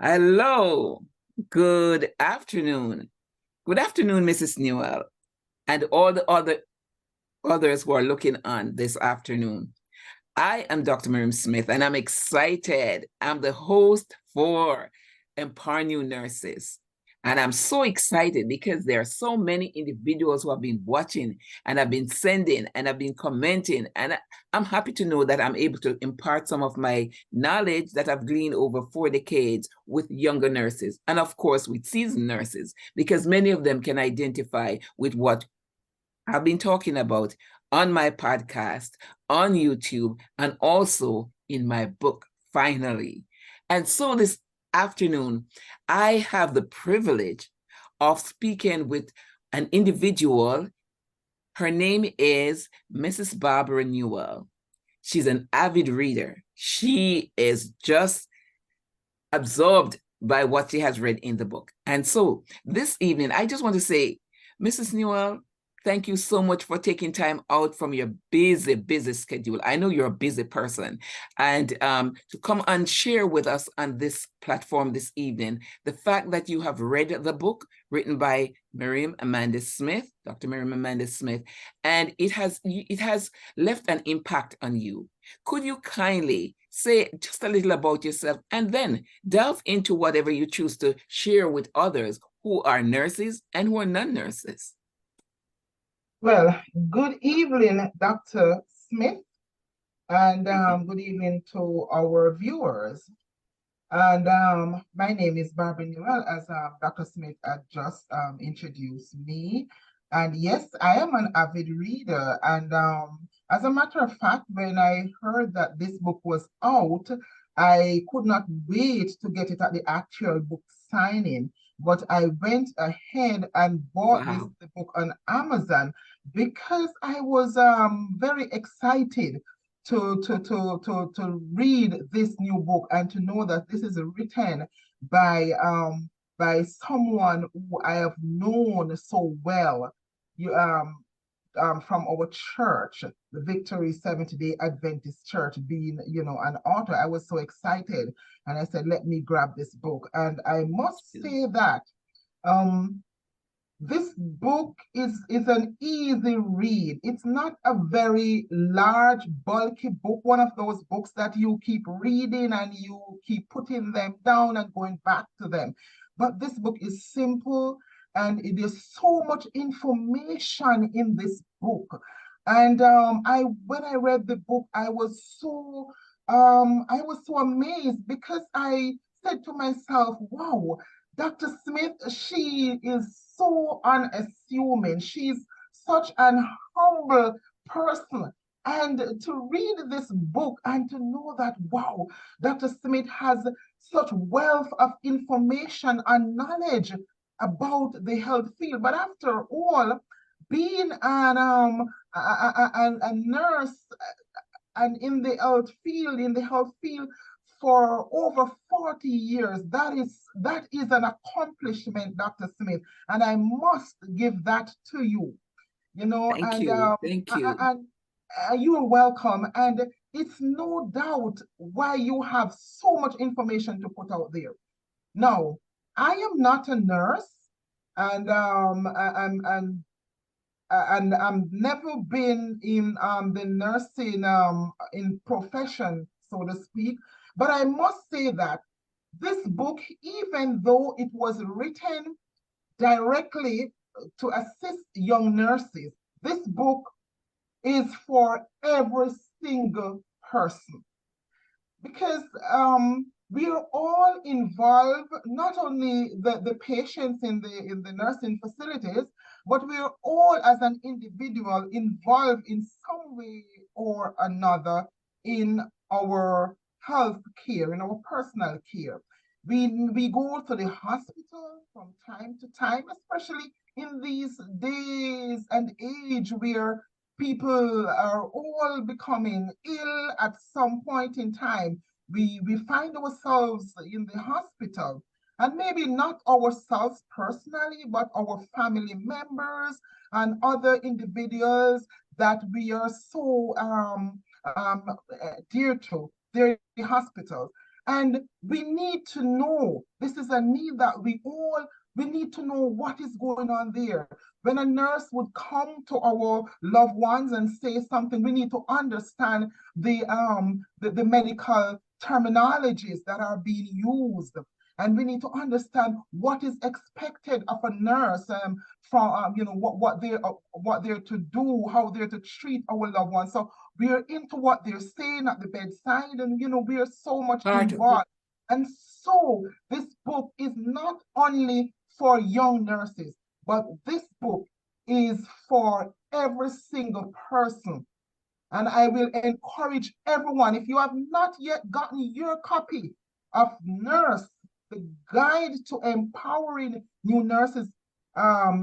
Hello. Good afternoon. Good afternoon, Mrs. Newell, and all the others who are looking on this afternoon. I am Dr. Miriam Smith, and I'm excited. I'm the host for Empower New Nurses. And I'm so excited because there are so many individuals who have been watching and have been sending and have been commenting. And I'm happy to know that I'm able to impart some of my knowledge that I've gleaned over 4 decades with younger nurses. And of course, with seasoned nurses, because many of them can identify with what I've been talking about on my podcast, on YouTube, and also in my book, finally. And so this afternoon, I have the privilege of speaking with an individual. Her name is Mrs. Barbara Newell. She's an avid reader. She is just absorbed by what she has read in the book. And so this evening, I just want to say, Mrs. Newell, thank you so much for taking time out from your busy schedule. I know you're a busy person. And to come and share with us on this platform this evening, the fact that you have read the book written by Miriam Amanda Smith, Dr. Miriam Amanda Smith, and it has left an impact on you. Could you kindly say just a little about yourself and then delve into whatever you choose to share with others who are nurses and who are non-nurses? Well, good evening, Dr. Smith, and good evening to our viewers. And my name is Barbara Newell, as Dr. Smith had just introduced me. And yes, I am an avid reader. And as a matter of fact, when I heard that this book was out, I could not wait to get it at the actual book signing. But I went ahead and bought Wow. the book on Amazon because I was very excited to read this new book and to know that this is written by someone who I have known so well. You from our church, the Victory Seventh-day Adventist Church, being an author. I was so excited, and I said, let me grab this book. And I must say that um this book is an easy read. It's not a very large, bulky book, one of those books that you keep reading and you keep putting them down and going back to them. But this book is simple and it is so much information in this book. And when I read the book, I was so amazed because I said to myself, wow, Dr. Smith, she is so unassuming. She's such an humble person. And to read this book and to know that, wow, Dr. Smith has such wealth of information and knowledge about the health field. But after all, being a nurse and in the health field for over 40 years. That is an accomplishment, Dr. Smith, and I must give that to you. You know, Thank and you. Thank you. you are welcome. And it's no doubt why you have so much information to put out there. Now, I am not a nurse, and I'm never been in the nursing in profession, so to speak. But I must say that this book, even though it was written directly to assist young nurses, this book is for every single person because we are all involved, not only the patients in the nursing facilities, but we are all as an individual involved in some way or another in our health care, in our personal care. We go to the hospital from time to time, especially in these days and age where people are all becoming ill at some point in time. We find ourselves in the hospital, and maybe not ourselves personally, but our family members and other individuals that we are so dear to. They're in the hospitals. And we need to know, this is a need that we need to know what is going on there. When a nurse would come to our loved ones and say something, we need to understand the medical terminologies that are being used. And we need to understand what is expected of a nurse from what they're to do, how they're to treat our loved ones. So we are into what they're saying at the bedside, and we are so much involved. And so this book is not only for young nurses, but this book is for every single person. And I will encourage everyone, if you have not yet gotten your copy of Nurse, the Guide to Empowering New Nurses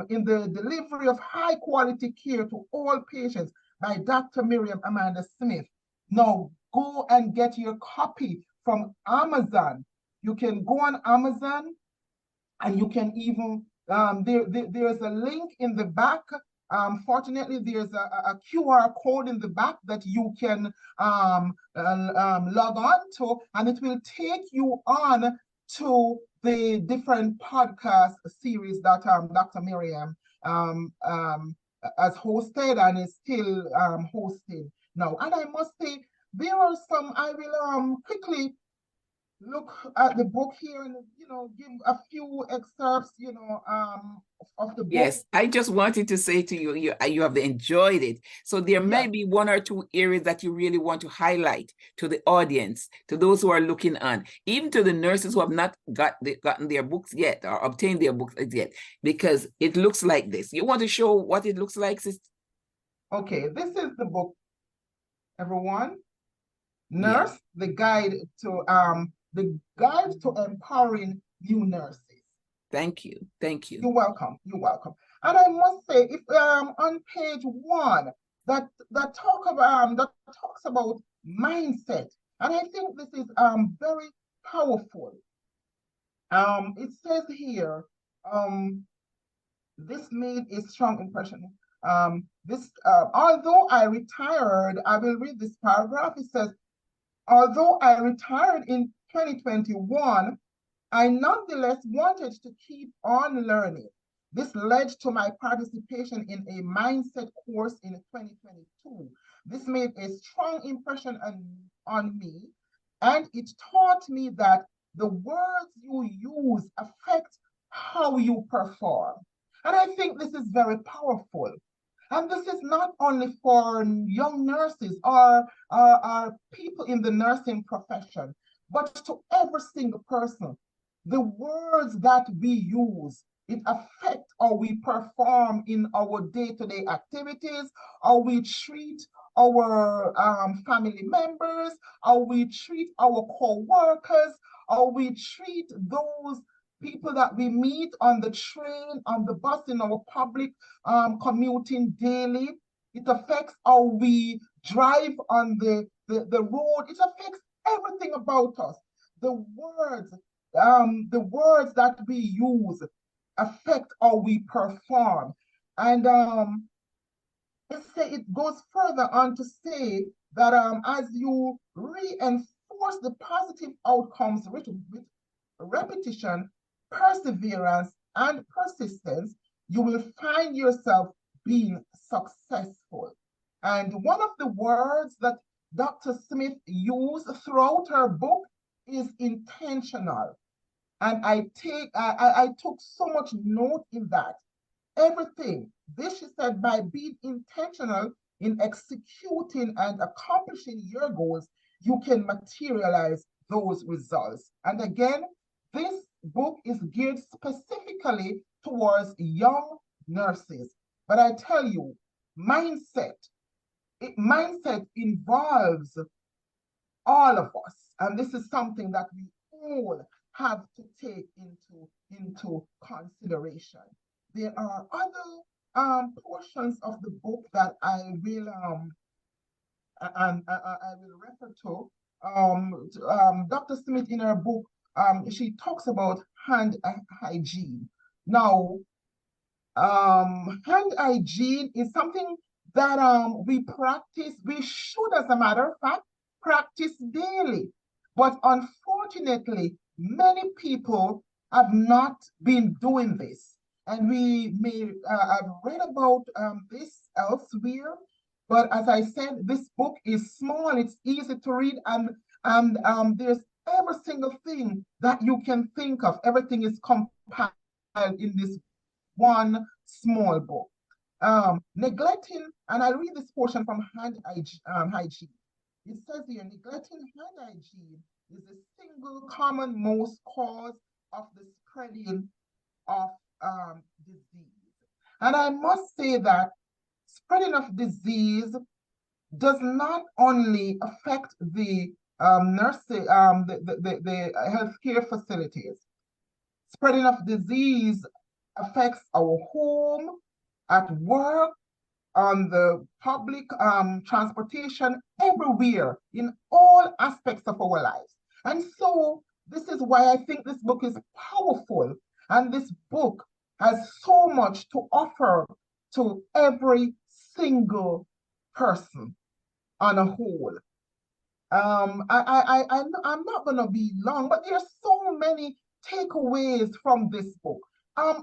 in the Delivery of High Quality Care to All Patients by Dr. Miriam Amanda Smith. Now, go and get your copy from Amazon. You can go on Amazon, and you can even, there's a link in the back. Fortunately, there's a QR code in the back that you can log on to, and it will take you on to the different podcast series that Dr. Miriam has hosted and is still hosting now. And I must say, there are some, I will quickly look at the book here and give a few excerpts of the book. Yes, I just wanted to say to you, you have enjoyed it. So there may be one or two areas that you really want to highlight to the audience, to those who are looking on, even to the nurses who have not gotten their books yet or obtained their books yet, because it looks like this. You want to show what it looks like, sister? Okay, this is the book, everyone. Nurse, the guide to empowering new nurses. Thank you. Thank you. You're welcome. You're welcome. And I must say, if on page 1 that talks about mindset, and I think this is very powerful. It says here, this made a strong impression. Although I retired, I will read this paragraph. It says, although I retired in 2021, I nonetheless wanted to keep on learning. This led to my participation in a mindset course in 2022. This made a strong impression on me, and it taught me that the words you use affect how you perform. And I think this is very powerful. And this is not only for young nurses or people in the nursing profession, but to every single person. The words that we use, it affects how we perform in our day-to-day activities, how we treat our family members, how we treat our co-workers, how we treat those people that we meet on the train, on the bus, in our public commuting daily. It affects how we drive on the road. It affects everything about us. The words that we use affect how we perform. And it goes further on to say that as you reinforce the positive outcomes with repetition, perseverance, and persistence, you will find yourself being successful. And one of the words that Dr. Smith used throughout her book is intentional. And I took so much note in that. Everything, this she said, by being intentional in executing and accomplishing your goals, you can materialize those results. And again, this book is geared specifically towards young nurses. But I tell you, mindset involves all of us. And this is something that we all have to take into consideration. There are other portions of the book that I will refer to. Dr. Smith, in her book, she talks about hand hygiene. Now, hand hygiene is something that we practice. We should, as a matter of fact, practice daily. But unfortunately, unfortunately, many people have not been doing this. And we may have read about this elsewhere, but as I said, this book is small, it's easy to read, and there's every single thing that you can think of. Everything is compiled in this one small book. Neglecting, and I read this portion from hand hygiene. It says here, neglecting hand hygiene is the single common most cause of the spreading of disease. And I must say that spreading of disease does not only affect the nursing, the healthcare facilities. Spreading of disease affects our home, at work, on the public transportation, everywhere, in all aspects of our lives. And so this is why I think this book is powerful. And this book has so much to offer to every single person on a whole. I'm not going to be long, but there's so many takeaways from this book.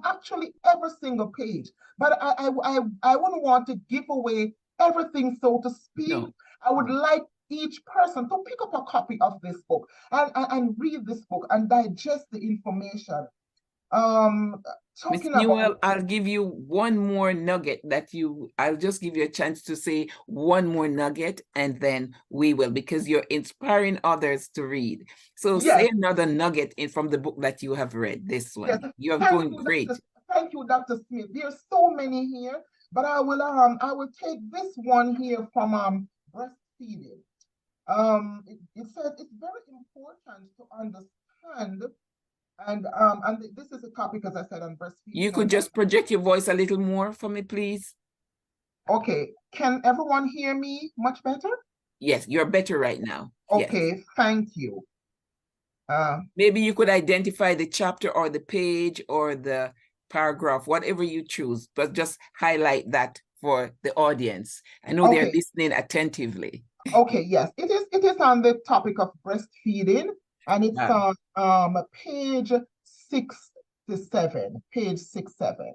Actually, every single page. But I wouldn't want to give away everything, so to speak. No. I would like each person to pick up a copy of this book and read this book and digest the information. Miss Newell, I'll give you one more nugget I'll just give you a chance to say one more nugget and then we will, because you're inspiring others to read. So yes. Say another nugget from the book that you have read, this one. Yes. You're going great. Thank you, Dr. Smith. There's so many here, but I will take this one here from breastfeeding. It says it's very important to understand. And this is a topic, as I said, on breastfeeding. You could just project your voice a little more for me, please. Okay. Can everyone hear me much better? Yes, you're better right now. Okay, yes. Thank you. Maybe you could identify the chapter or the page or the paragraph, whatever you choose, but just highlight that for the audience. I know they're listening attentively. Okay, yes. It is on the topic of breastfeeding. And it's on page 67, page 67.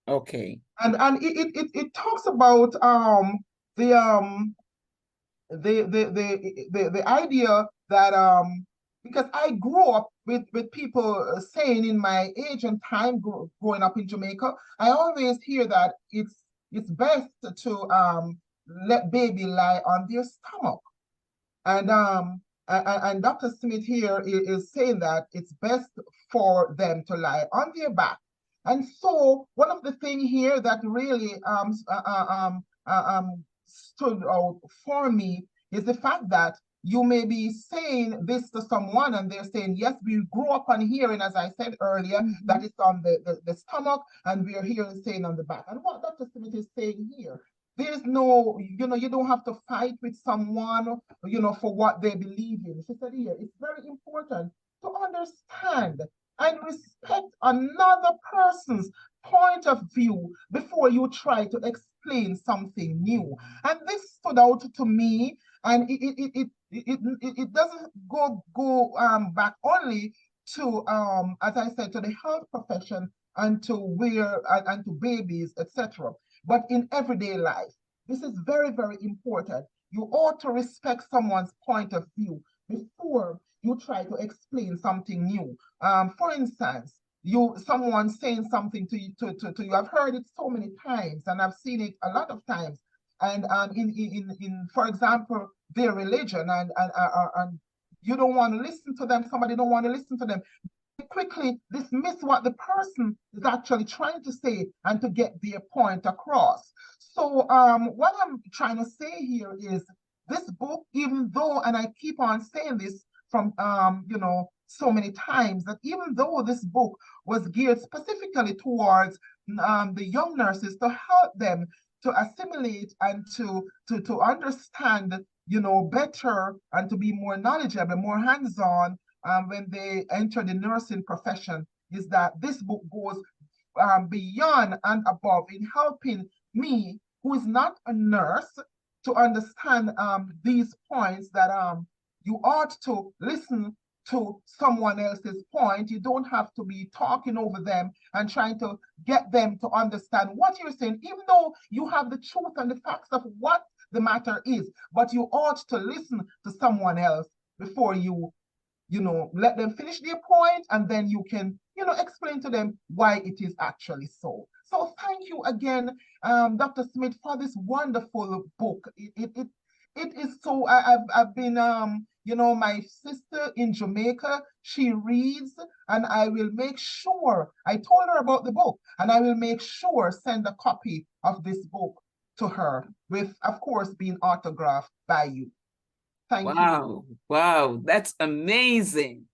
Okay. And it talks about the idea that because I grew up with people saying in my age and time growing up in Jamaica, I always hear that it's best to let baby lie on their stomach. And Dr. Smith here is saying that it's best for them to lie on their back. And so one of the things here that really stood out for me is the fact that you may be saying this to someone and they're saying, yes, we grew up on hearing, as I said earlier, that it's on the stomach, and we're hearing saying on the back. And what Dr. Smith is saying here, there's no, you don't have to fight with someone, for what they believe in. She said here, it's very important to understand and respect another person's point of view before you try to explain something new. And this stood out to me, and it doesn't go back only to as I said, to the health profession and to and to babies, etc. But in everyday life, this is very, very important. You ought to respect someone's point of view before you try to explain something new. For instance, someone saying something to you. I've heard it so many times, and I've seen it a lot of times. And in for example, their religion, and you don't want to listen to them. Somebody don't want to listen to them. Quickly dismiss what the person is actually trying to say and to get their point across. So what I'm trying to say here is this book, even though, and I keep on saying this from so many times, that even though this book was geared specifically towards the young nurses to help them to assimilate and to understand better and to be more knowledgeable, more hands-on when they enter the nursing profession, is that this book goes beyond and above in helping me, who is not a nurse, to understand these points that you ought to listen to someone else's point. You don't have to be talking over them and trying to get them to understand what you're saying, even though you have the truth and the facts of what the matter is. But you ought to listen to someone else before you let them finish their point, and then you can, explain to them why it is actually so. So thank you again, Dr. Smith, for this wonderful book. It is so, I've been, my sister in Jamaica, she reads, and I will make sure, I told her about the book, and I will make sure send a copy of this book to her with, of course, being autographed by you. Thank you. Wow, that's amazing.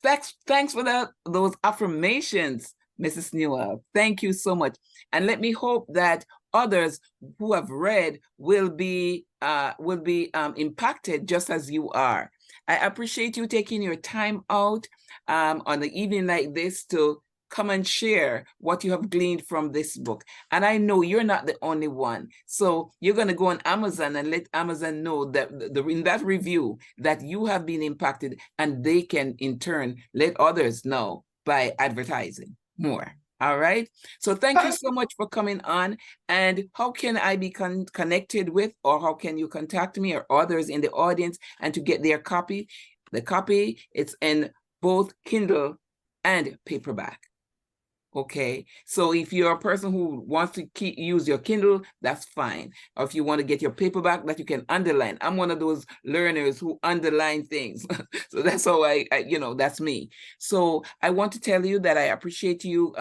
Thanks for those affirmations, Mrs. Newell. Thank you so much. And let me hope that others who have read will be impacted just as you are. I appreciate you taking your time out on an evening like this to come and share what you have gleaned from this book. And I know you're not the only one. So you're going to go on Amazon and let Amazon know that in that review that you have been impacted, and they can in turn let others know by advertising more. All right. So thank you so much for coming on. And how can I be connected with, or how can you contact me or others in the audience and to get their copy? The copy, it's in both Kindle and paperback. Okay, so if you're a person who wants to use your Kindle, that's fine. Or if you want to get your paperback that you can underline. I'm one of those learners who underline things. So that's how that's me. So I want to tell you that I appreciate you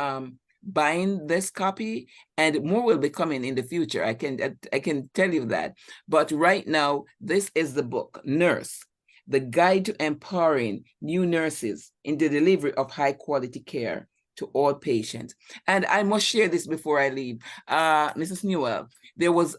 buying this copy, and more will be coming in the future. I can tell you that. But right now, this is the book, Nurse: The Guide to Empowering New Nurses in the Delivery of High Quality Care to all patients. And I must share this before I leave. Mrs. Newell, there was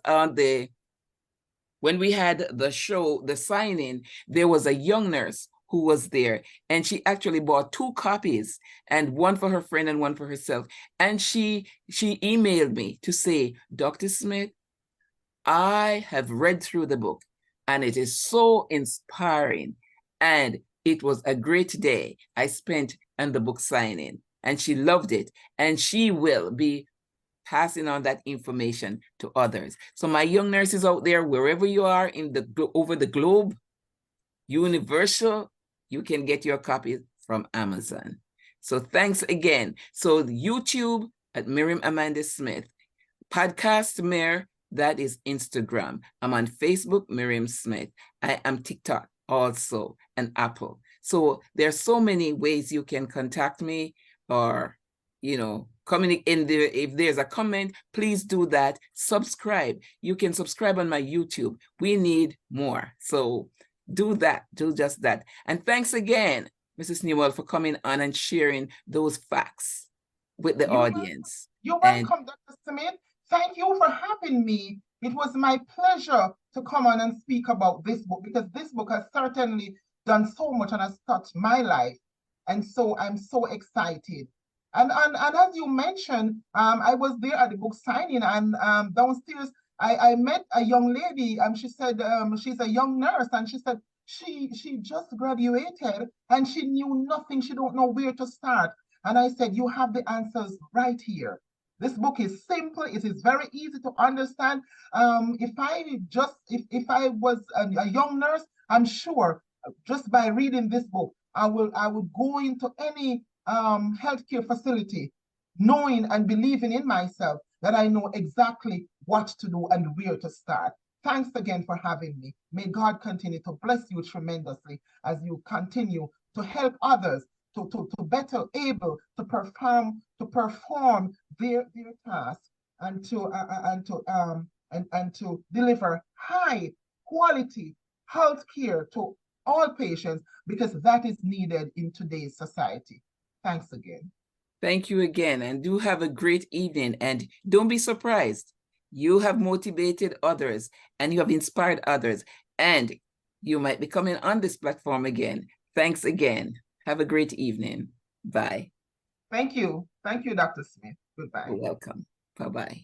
when we had the show, the signing, there was a young nurse who was there, and she actually bought 2 copies, and one for her friend and one for herself. And she emailed me to say, Dr. Smith, I have read through the book, and it is so inspiring. And it was a great day I spent on the book signing. And she loved it, and she will be passing on that information to others. So my young nurses out there, wherever you are over the globe, universal, you can get your copy from Amazon. So thanks again. So YouTube at Miriam Amanda Smith, Podcast Mir, that is Instagram. I'm on Facebook, Miriam Smith. I am TikTok also, and Apple. So there's so many ways you can contact me, or communicate in there. If there's a comment, please do that. Subscribe. You can subscribe on my YouTube. We need more. So do that. Do just that. And thanks again, Mrs. Newell, for coming on and sharing those facts with the audience. You're welcome, Dr. Smith. Thank you for having me. It was my pleasure to come on and speak about this book, because this book has certainly done so much and has touched my life. And so I'm so excited. And as you mentioned, I was there at the book signing, and downstairs, I met a young lady, and she said she's a young nurse, and she said she just graduated and she knew nothing. She don't know where to start. And I said, you have the answers right here. This book is simple. It is very easy to understand. If I was a young nurse, I'm sure just by reading this book, I would go into any healthcare facility knowing and believing in myself that I know exactly what to do and where to start. Thanks again for having me. May God continue to bless you tremendously as you continue to help others to better able to perform their tasks, and to deliver high quality health care to all patients, because that is needed in today's society. Thanks again. Thank you again, and do have a great evening. And don't be surprised. You have motivated others and you have inspired others, and you might be coming on this platform again. Thanks again. Have a great evening. Bye. Thank you. Thank you, Dr. Smith. Goodbye. You're welcome. Bye-bye.